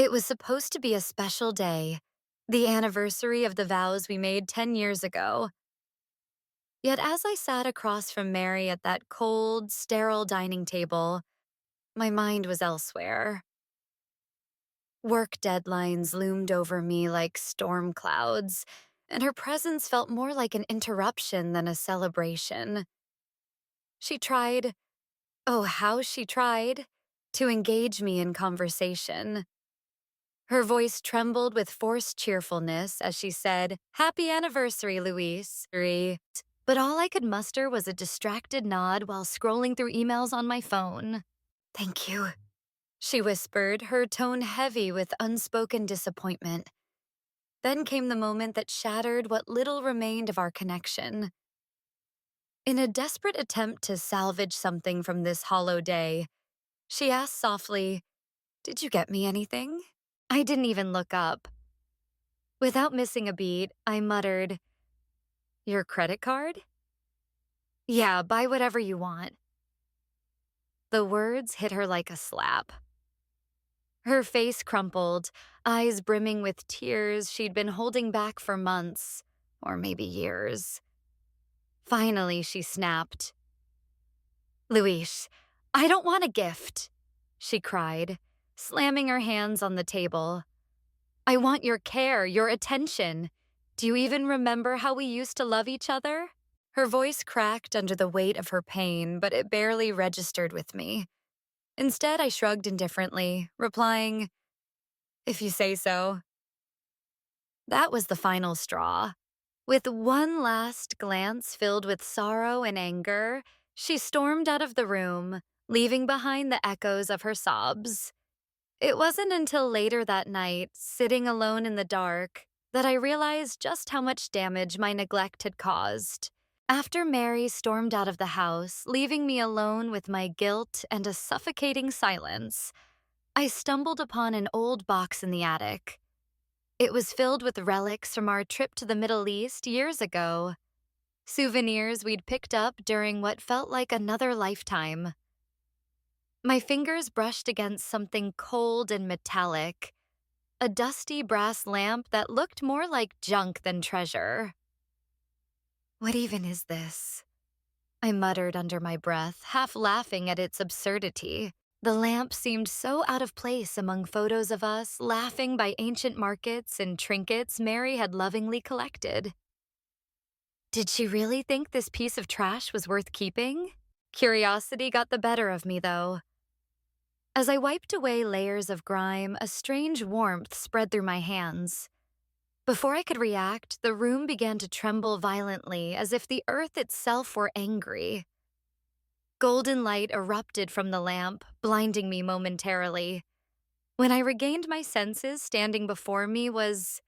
It was supposed to be a special day, the anniversary of the vows we made 10 years ago. Yet as I sat across from Mary at that cold, sterile dining table, my mind was elsewhere. Work deadlines loomed over me like storm clouds, and her presence felt more like an interruption than a celebration. She tried, oh, how she tried, to engage me in conversation. Her voice trembled with forced cheerfulness as she said, "Happy anniversary, Louise." But all I could muster was a distracted nod while scrolling through emails on my phone. "Thank you," she whispered, her tone heavy with unspoken disappointment. Then came the moment that shattered what little remained of our connection. In a desperate attempt to salvage something from this hollow day, she asked softly, "Did you get me anything?" I didn't even look up. Without missing a beat, I muttered, "Your credit card?" "Yeah, buy whatever you want." The words hit her like a slap. Her face crumpled, eyes brimming with tears she'd been holding back for months, or maybe years. Finally, she snapped. "Louise, I don't want a gift," she cried, slamming her hands on the table. "I want your care, your attention. Do you even remember how we used to love each other?" Her voice cracked under the weight of her pain, but it barely registered with me. Instead, I shrugged indifferently, replying, "If you say so." That was the final straw. With one last glance filled with sorrow and anger, she stormed out of the room, leaving behind the echoes of her sobs. It wasn't until later that night, sitting alone in the dark, that I realized just how much damage my neglect had caused. After Mary stormed out of the house, leaving me alone with my guilt and a suffocating silence, I stumbled upon an old box in the attic. It was filled with relics from our trip to the Middle East years ago, souvenirs we'd picked up during what felt like another lifetime. My fingers brushed against something cold and metallic, a dusty brass lamp that looked more like junk than treasure. "What even is this?" I muttered under my breath, half laughing at its absurdity. The lamp seemed so out of place among photos of us laughing by ancient markets and trinkets Mary had lovingly collected. Did she really think this piece of trash was worth keeping? Curiosity got the better of me, though. As I wiped away layers of grime, a strange warmth spread through my hands. Before I could react, the room began to tremble violently, as if the earth itself were angry. Golden light erupted from the lamp, blinding me momentarily. When I regained my senses, standing before me was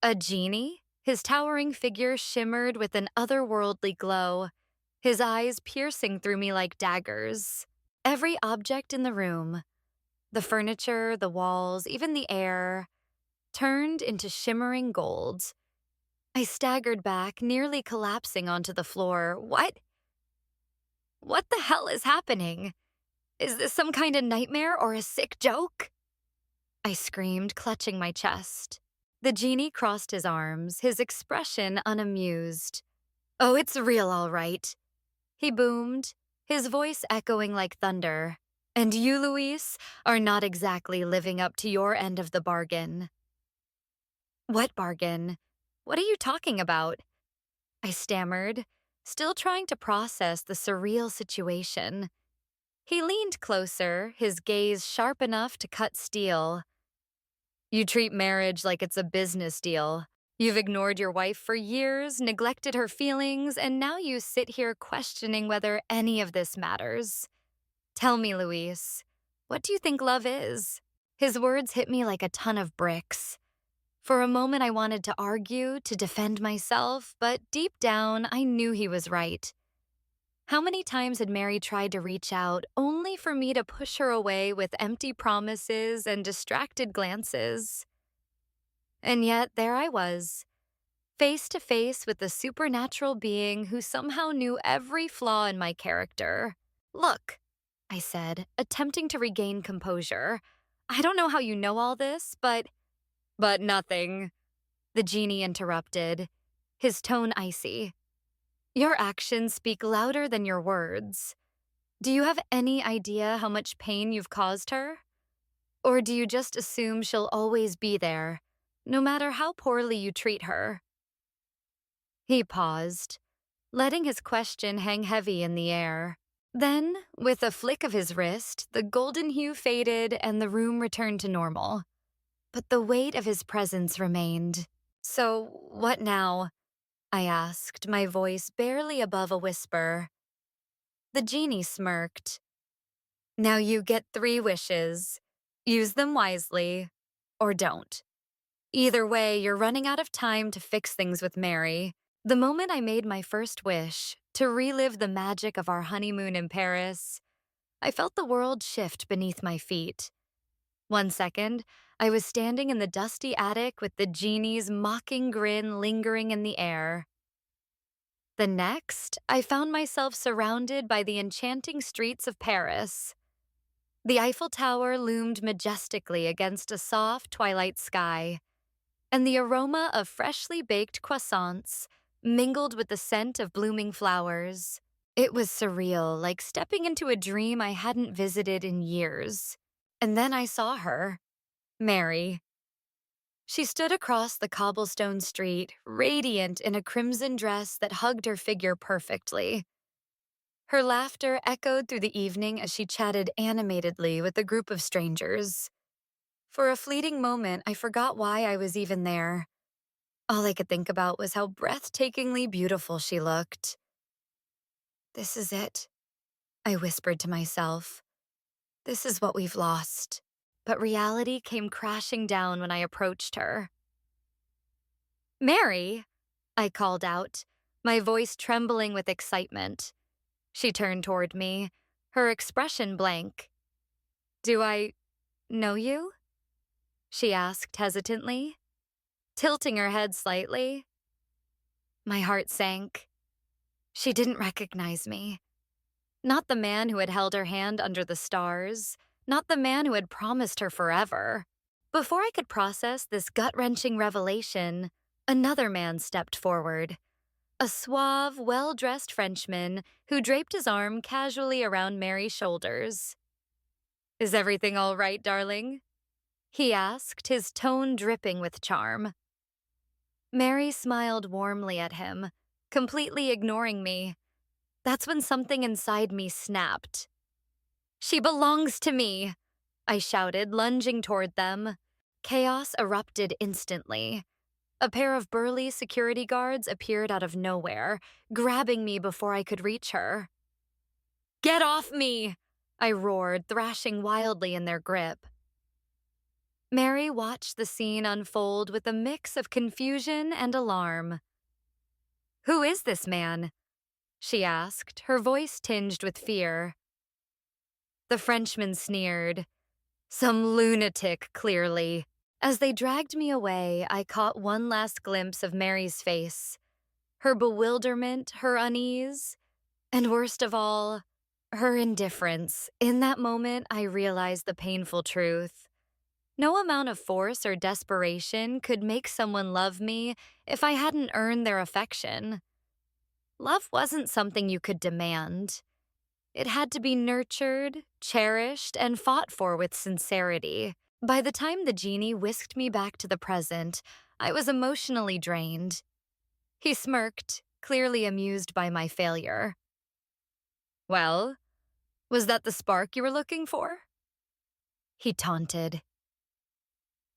a genie. His towering figure shimmered with an otherworldly glow, his eyes piercing through me like daggers. Every object in the room, the furniture, the walls, even the air, turned into shimmering gold. I staggered back, nearly collapsing onto the floor. What the hell is happening? Is this some kind of nightmare or a sick joke? I screamed, clutching my chest. The genie crossed his arms, his expression unamused. "Oh, it's real, all right," he boomed, his voice echoing like thunder. "And you, Louise, are not exactly living up to your end of the bargain." "What bargain? What are you talking about?" I stammered, still trying to process the surreal situation. He leaned closer, his gaze sharp enough to cut steel. "You treat marriage like it's a business deal. You've ignored your wife for years, neglected her feelings, and now you sit here questioning whether any of this matters. Tell me, Louise, what do you think love is?" His words hit me like a ton of bricks. For a moment, I wanted to argue, to defend myself, but deep down, I knew he was right. How many times had Mary tried to reach out, only for me to push her away with empty promises and distracted glances? And yet, there I was, face to face with a supernatural being who somehow knew every flaw in my character. "Look," I said, attempting to regain composure, I don't know how you know all this, but. But nothing, the genie interrupted, his tone icy. Your actions speak louder than your words. Do you have any idea how much pain you've caused her? Or do you just assume she'll always be there, no matter how poorly you treat her? He paused, letting his question hang heavy in the air. Then, with a flick of his wrist, the golden hue faded and the room returned to normal. But the weight of his presence remained. So, what now? I asked, my voice barely above a whisper. The genie smirked. Now you get 3 wishes. Use them wisely, or don't. Either way, you're running out of time to fix things with Mary. The moment I made my first wish, to relive the magic of our honeymoon in Paris, I felt the world shift beneath my feet. 1 second, I was standing in the dusty attic with the genie's mocking grin lingering in the air. The next, I found myself surrounded by the enchanting streets of Paris. The Eiffel Tower loomed majestically against a soft twilight sky, and the aroma of freshly baked croissants mingled with the scent of blooming flowers. It was surreal, like stepping into a dream I hadn't visited in years. And then I saw her, Mary. She stood across the cobblestone street, radiant in a crimson dress that hugged her figure perfectly. Her laughter echoed through the evening as she chatted animatedly with a group of strangers. For a fleeting moment, I forgot why I was even there. All I could think about was how breathtakingly beautiful she looked. This is it, I whispered to myself. This is what we've lost. But reality came crashing down when I approached her. Mary, I called out, my voice trembling with excitement. She turned toward me, her expression blank. Do I know you? She asked hesitantly, tilting her head slightly. My heart sank. She didn't recognize me. Not the man who had held her hand under the stars, not the man who had promised her forever. Before I could process this gut-wrenching revelation, another man stepped forward. A suave, well-dressed Frenchman who draped his arm casually around Mary's shoulders. Is everything all right, darling? He asked, his tone dripping with charm. Mary smiled warmly at him, completely ignoring me. That's when something inside me snapped. She belongs to me, I shouted, lunging toward them. Chaos erupted instantly. A pair of burly security guards appeared out of nowhere, grabbing me before I could reach her. Get off me! I roared, thrashing wildly in their grip. Mary watched the scene unfold with a mix of confusion and alarm. Who is this man? She asked, her voice tinged with fear. The Frenchman sneered. Some lunatic, clearly. As they dragged me away, I caught one last glimpse of Mary's face. Her bewilderment, her unease, and worst of all, her indifference. In that moment, I realized the painful truth. No amount of force or desperation could make someone love me if I hadn't earned their affection. Love wasn't something you could demand. It had to be nurtured, cherished, and fought for with sincerity. By the time the genie whisked me back to the present, I was emotionally drained. He smirked, clearly amused by my failure. Well, was that the spark you were looking for? He taunted.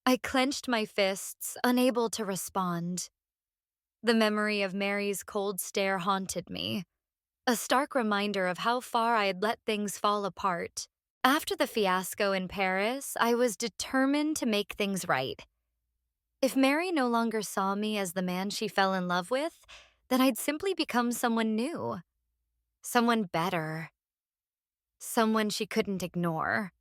I clenched my fists, unable to respond. The memory of Mary's cold stare haunted me, a stark reminder of how far I had let things fall apart. After the fiasco in Paris, I was determined to make things right. If Mary no longer saw me as the man she fell in love with, then I'd simply become someone new. Someone better. Someone she couldn't ignore.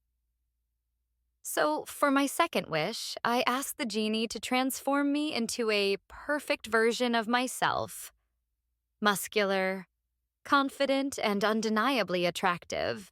So, for my second wish, I asked the genie to transform me into a perfect version of myself. Muscular, confident, and undeniably attractive.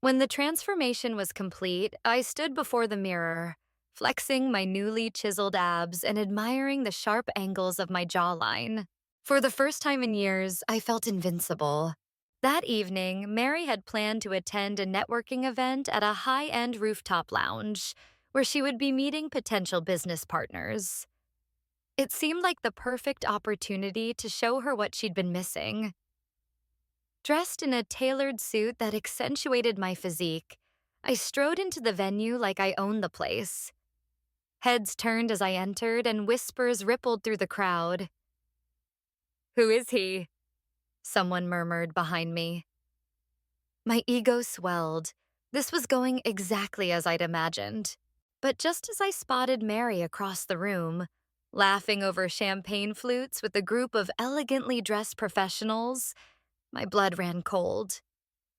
When the transformation was complete, I stood before the mirror, flexing my newly chiseled abs and admiring the sharp angles of my jawline. For the first time in years, I felt invincible. That evening, Mary had planned to attend a networking event at a high-end rooftop lounge, where she would be meeting potential business partners. It seemed like the perfect opportunity to show her what she'd been missing. Dressed in a tailored suit that accentuated my physique, I strode into the venue like I owned the place. Heads turned as I entered, and whispers rippled through the crowd. "Who is he?" someone murmured behind me. My ego swelled. This was going exactly as I'd imagined. But just as I spotted Mary across the room, laughing over champagne flutes with a group of elegantly dressed professionals, my blood ran cold.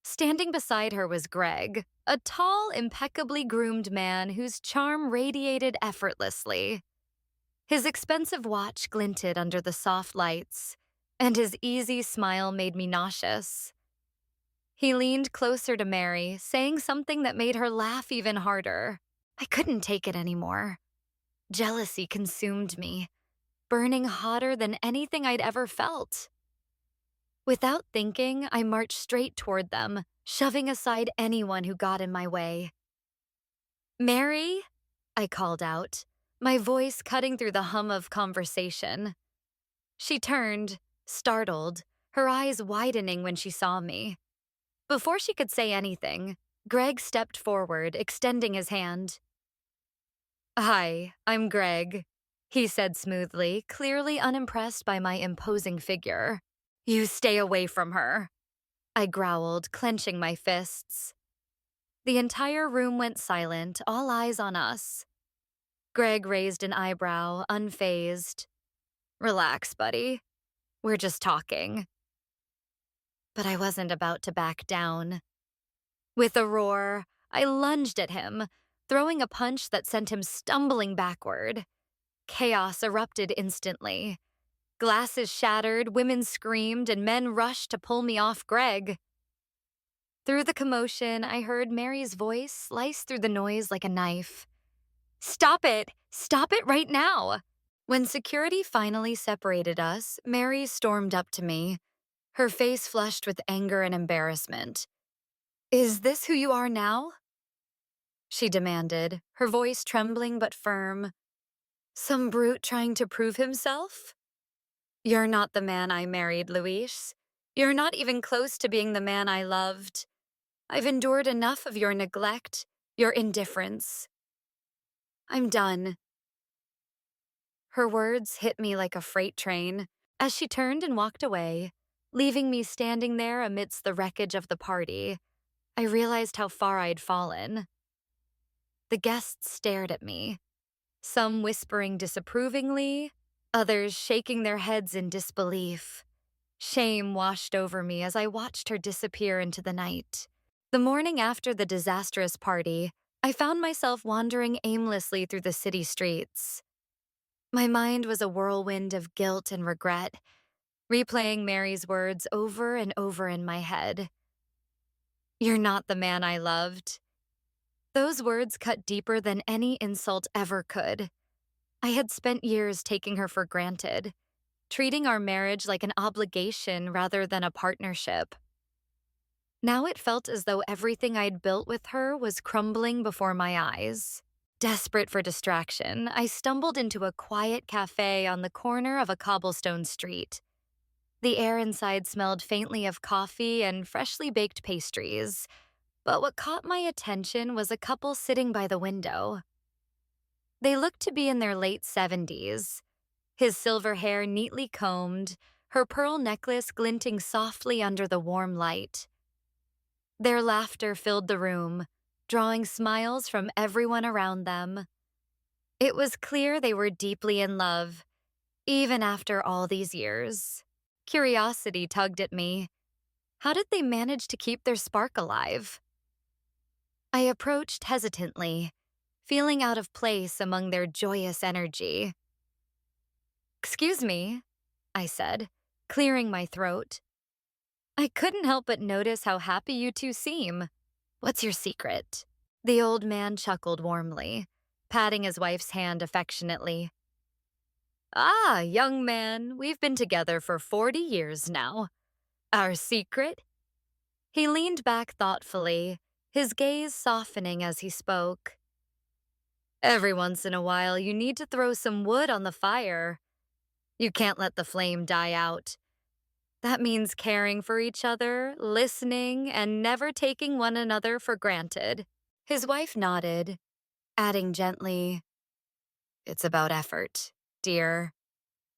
Standing beside her was Greg, a tall, impeccably groomed man whose charm radiated effortlessly. His expensive watch glinted under the soft lights, and his easy smile made me nauseous. He leaned closer to Mary, saying something that made her laugh even harder. I couldn't take it anymore. Jealousy consumed me, burning hotter than anything I'd ever felt. Without thinking, I marched straight toward them, shoving aside anyone who got in my way. "Mary?" I called out, my voice cutting through the hum of conversation. She turned, startled, her eyes widening when she saw me. Before she could say anything, Greg stepped forward, extending his hand. "Hi, I'm Greg," he said smoothly, clearly unimpressed by my imposing figure. "You stay away from her," I growled, clenching my fists. The entire room went silent, all eyes on us. Greg raised an eyebrow, unfazed. "Relax, buddy. We're just talking." But I wasn't about to back down. With a roar, I lunged at him, throwing a punch that sent him stumbling backward. Chaos erupted instantly. Glasses shattered, women screamed, and men rushed to pull me off Greg. Through the commotion, I heard Mary's voice slice through the noise like a knife. "Stop it! Stop it right now!" When security finally separated us, Mary stormed up to me, her face flushed with anger and embarrassment. "Is this who you are now?" she demanded, her voice trembling but firm. "Some brute trying to prove himself? You're not the man I married, Luis. You're not even close to being the man I loved. I've endured enough of your neglect, your indifference. I'm done." Her words hit me like a freight train as she turned and walked away, leaving me standing there amidst the wreckage of the party. I realized how far I'd fallen. The guests stared at me, some whispering disapprovingly, others shaking their heads in disbelief. Shame washed over me as I watched her disappear into the night. The morning after the disastrous party, I found myself wandering aimlessly through the city streets. My mind was a whirlwind of guilt and regret, replaying Mary's words over and over in my head. "You're not the man I loved." Those words cut deeper than any insult ever could. I had spent years taking her for granted, treating our marriage like an obligation rather than a partnership. Now it felt as though everything I'd built with her was crumbling before my eyes. Desperate for distraction, I stumbled into a quiet cafe on the corner of a cobblestone street. The air inside smelled faintly of coffee and freshly baked pastries, but what caught my attention was a couple sitting by the window. They looked to be in their late 70s, his silver hair neatly combed, her pearl necklace glinting softly under the warm light. Their laughter filled the room, drawing smiles from everyone around them. It was clear they were deeply in love, even after all these years. Curiosity tugged at me. How did they manage to keep their spark alive? I approached hesitantly, feeling out of place among their joyous energy. "Excuse me," I said, clearing my throat. "I couldn't help but notice how happy you two seem. What's your secret? The old man chuckled warmly, patting his wife's hand affectionately. Ah, young man, we've been together for 40 years now. Our secret? He leaned back thoughtfully, his gaze softening as he spoke. Every once in a while, you need to throw some wood on the fire. You can't let the flame die out. That means caring for each other, listening, and never taking one another for granted. His wife nodded, adding gently, It's about effort, dear.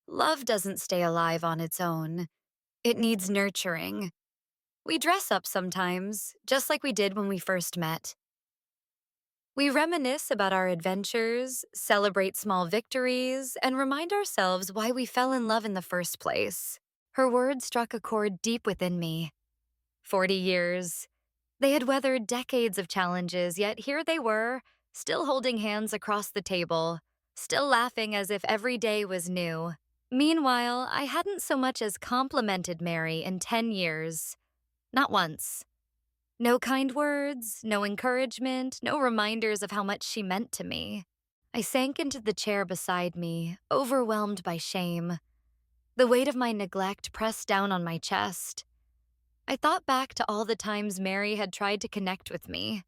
Love doesn't stay alive on its own. It needs nurturing. We dress up sometimes, just like we did when we first met. We reminisce about our adventures, celebrate small victories, and remind ourselves why we fell in love in the first place. Her words struck a chord deep within me. 40 years. They had weathered decades of challenges, yet here they were, still holding hands across the table, still laughing as if every day was new. Meanwhile, I hadn't so much as complimented Mary in 10 years. Not once. No kind words, no encouragement, no reminders of how much she meant to me. I sank into the chair beside me, overwhelmed by shame. The weight of my neglect pressed down on my chest. I thought back to all the times Mary had tried to connect with me,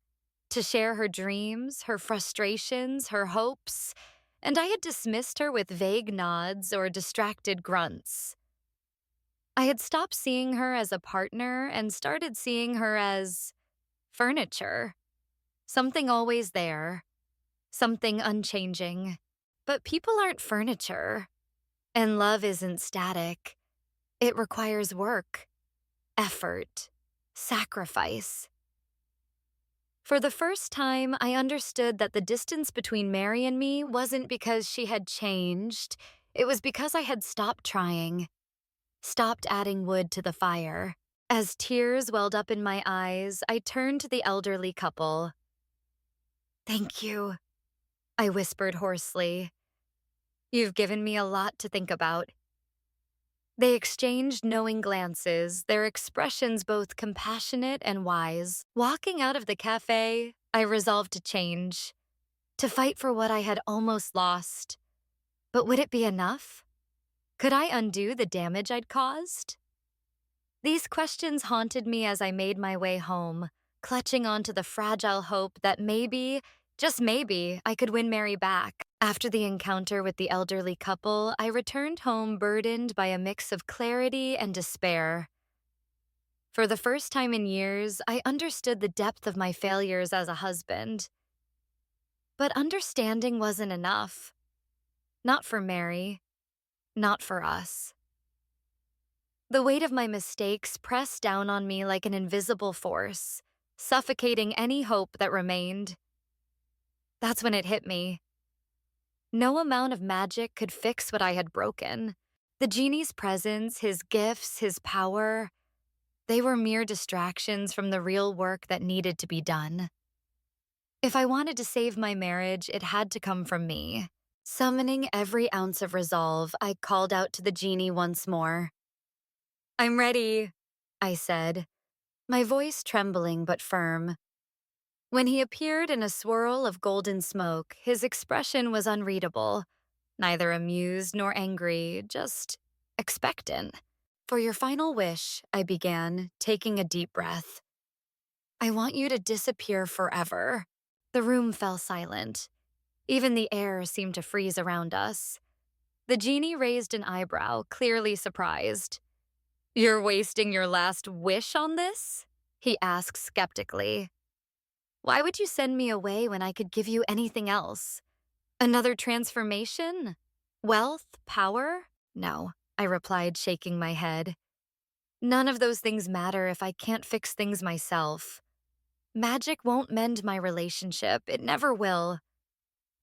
to share her dreams, her frustrations, her hopes, and I had dismissed her with vague nods or distracted grunts. I had stopped seeing her as a partner and started seeing her as furniture. Something always there, something unchanging. But people aren't furniture, and love isn't static. It requires work, effort, sacrifice. For the first time, I understood that the distance between Mary and me wasn't because she had changed. It was because I had stopped trying, stopped adding wood to the fire. As tears welled up in my eyes, I turned to the elderly couple. Thank you, I whispered hoarsely. You've given me a lot to think about. They exchanged knowing glances, their expressions both compassionate and wise. Walking out of the cafe, I resolved to change, to fight for what I had almost lost. But would it be enough? Could I undo the damage I'd caused? These questions haunted me as I made my way home, clutching onto the fragile hope that maybe, just maybe, I could win Mary back. After the encounter with the elderly couple, I returned home burdened by a mix of clarity and despair. For the first time in years, I understood the depth of my failures as a husband. But understanding wasn't enough. Not for Mary, not for us. The weight of my mistakes pressed down on me like an invisible force, suffocating any hope that remained. That's when it hit me. No amount of magic could fix what I had broken. The genie's presence, his gifts, his power, they were mere distractions from the real work that needed to be done. If I wanted to save my marriage, it had to come from me. Summoning every ounce of resolve, I called out to the genie once more. I'm ready, I said, my voice trembling but firm. When he appeared in a swirl of golden smoke, his expression was unreadable, neither amused nor angry, just expectant. For your final wish, I began, taking a deep breath. I want you to disappear forever. The room fell silent. Even the air seemed to freeze around us. The genie raised an eyebrow, clearly surprised. You're wasting your last wish on this? He asked skeptically. Why would you send me away when I could give you anything else? Another transformation? Wealth? Power? No, I replied, shaking my head. None of those things matter if I can't fix things myself. Magic won't mend my relationship. It never will.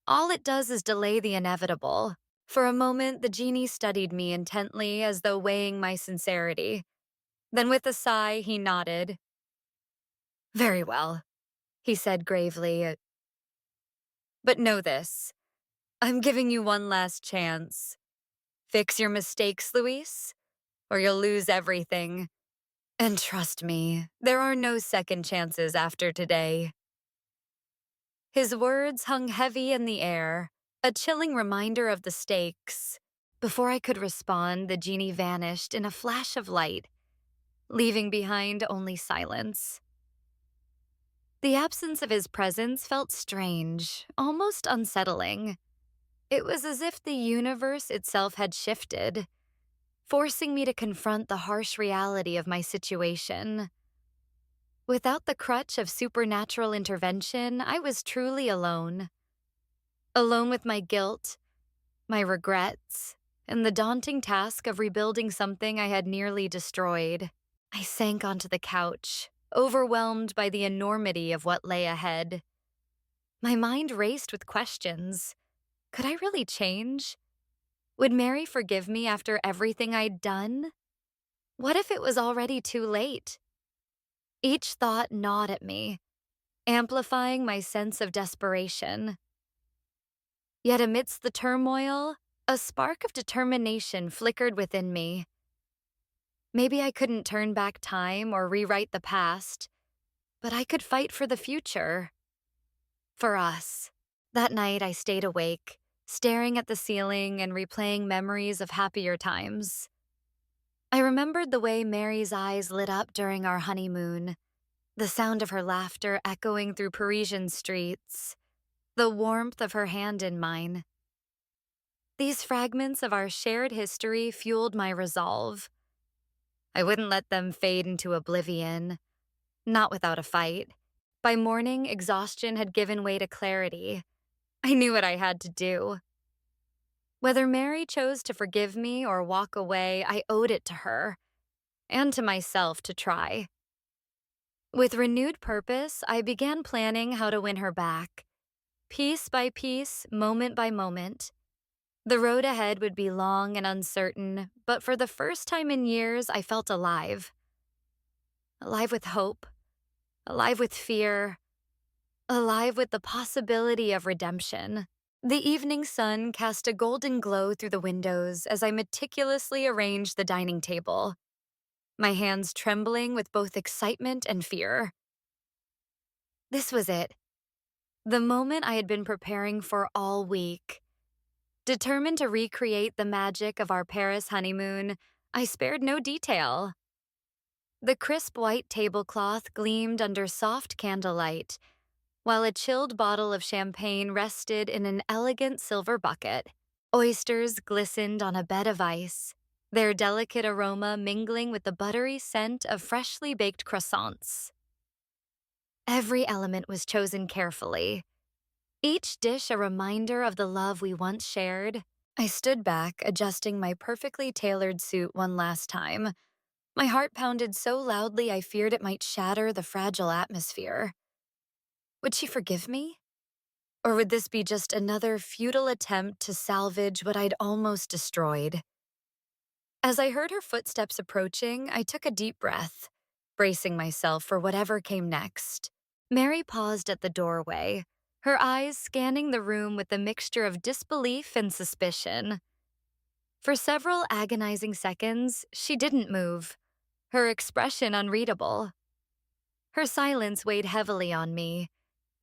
All it does is delay the inevitable. For a moment, the genie studied me intently as though weighing my sincerity. Then with a sigh, he nodded. Very well, he said gravely. But know this. I'm giving you one last chance. Fix your mistakes, Luis, or you'll lose everything. And trust me, there are no second chances after today. His words hung heavy in the air, a chilling reminder of the stakes. Before I could respond, the genie vanished in a flash of light, leaving behind only silence. The absence of his presence felt strange, almost unsettling. It was as if the universe itself had shifted, forcing me to confront the harsh reality of my situation. Without the crutch of supernatural intervention, I was truly alone. Alone with my guilt, my regrets, and the daunting task of rebuilding something I had nearly destroyed. I sank onto the couch, overwhelmed by the enormity of what lay ahead. My mind raced with questions. Could I really change? Would Mary forgive me after everything I'd done? What if it was already too late? Each thought gnawed at me, amplifying my sense of desperation. Yet amidst the turmoil, a spark of determination flickered within me. Maybe I couldn't turn back time or rewrite the past, but I could fight for the future. For us. That night I stayed awake, staring at the ceiling and replaying memories of happier times. I remembered the way Mary's eyes lit up during our honeymoon, the sound of her laughter echoing through Parisian streets, the warmth of her hand in mine. These fragments of our shared history fueled my resolve. I wouldn't let them fade into oblivion, not without a fight. By morning, exhaustion had given way to clarity. I knew what I had to do. Whether Mary chose to forgive me or walk away, I owed it to her, and to myself to try. With renewed purpose, I began planning how to win her back. Piece by piece, moment by moment. The road ahead would be long and uncertain, but for the first time in years, I felt alive. Alive with hope, alive with fear, alive with the possibility of redemption. The evening sun cast a golden glow through the windows as I meticulously arranged the dining table, my hands trembling with both excitement and fear. This was it, the moment I had been preparing for all week. Determined to recreate the magic of our Paris honeymoon, I spared no detail. The crisp white tablecloth gleamed under soft candlelight, while a chilled bottle of champagne rested in an elegant silver bucket. Oysters glistened on a bed of ice, their delicate aroma mingling with the buttery scent of freshly baked croissants. Every element was chosen carefully, each dish a reminder of the love we once shared. I stood back, adjusting my perfectly tailored suit one last time. My heart pounded so loudly I feared it might shatter the fragile atmosphere. Would she forgive me? Or would this be just another futile attempt to salvage what I'd almost destroyed? As I heard her footsteps approaching, I took a deep breath, bracing myself for whatever came next. Mary paused at the doorway, her eyes scanning the room with a mixture of disbelief and suspicion. For several agonizing seconds, she didn't move, her expression unreadable. Her silence weighed heavily on me,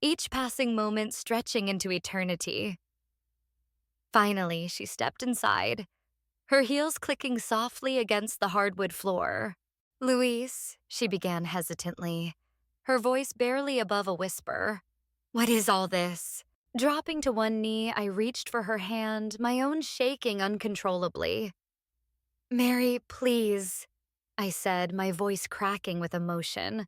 each passing moment stretching into eternity. Finally, she stepped inside, her heels clicking softly against the hardwood floor. "Louise," she began hesitantly, her voice barely above a whisper. "What is all this?" Dropping to one knee, I reached for her hand, my own shaking uncontrollably. "Mary, please," I said, my voice cracking with emotion.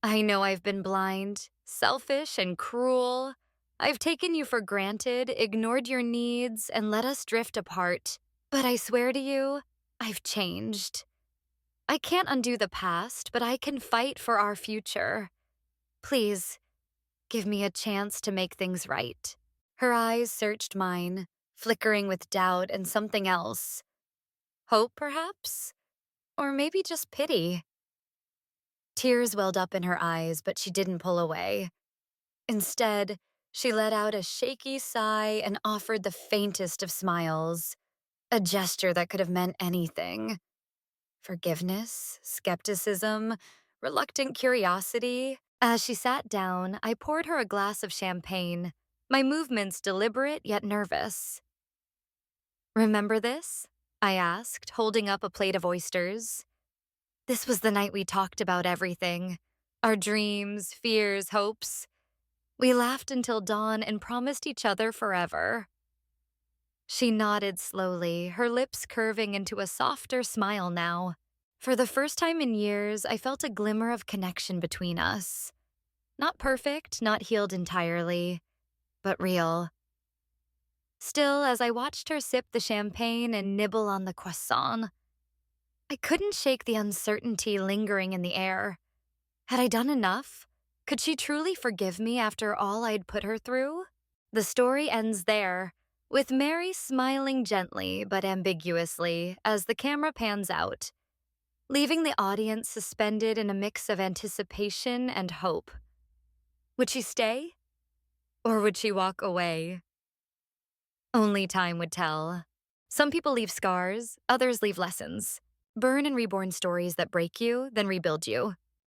"I know I've been blind, selfish, and cruel. I've taken you for granted, ignored your needs, and let us drift apart. But I swear to you, I've changed. I can't undo the past, but I can fight for our future. Please, give me a chance to make things right." Her eyes searched mine, flickering with doubt and something else. Hope, perhaps? Or maybe just pity. Tears welled up in her eyes, but she didn't pull away. Instead, she let out a shaky sigh and offered the faintest of smiles, a gesture that could have meant anything. Forgiveness, skepticism, reluctant curiosity. As she sat down, I poured her a glass of champagne, my movements deliberate yet nervous. Remember this? I asked, holding up a plate of oysters. This was the night we talked about everything, our dreams, fears, hopes. We laughed until dawn and promised each other forever. She nodded slowly, her lips curving into a softer smile now. For the first time in years, I felt a glimmer of connection between us. Not perfect, not healed entirely, but real. Still, as I watched her sip the champagne and nibble on the croissant, I couldn't shake the uncertainty lingering in the air. Had I done enough? Could she truly forgive me after all I'd put her through? The story ends there, with Mary smiling gently but ambiguously as the camera pans out, leaving the audience suspended in a mix of anticipation and hope. Would she stay? Or would she walk away? Only time would tell. Some people leave scars, others leave lessons. Burn and reborn stories that break you, then rebuild you.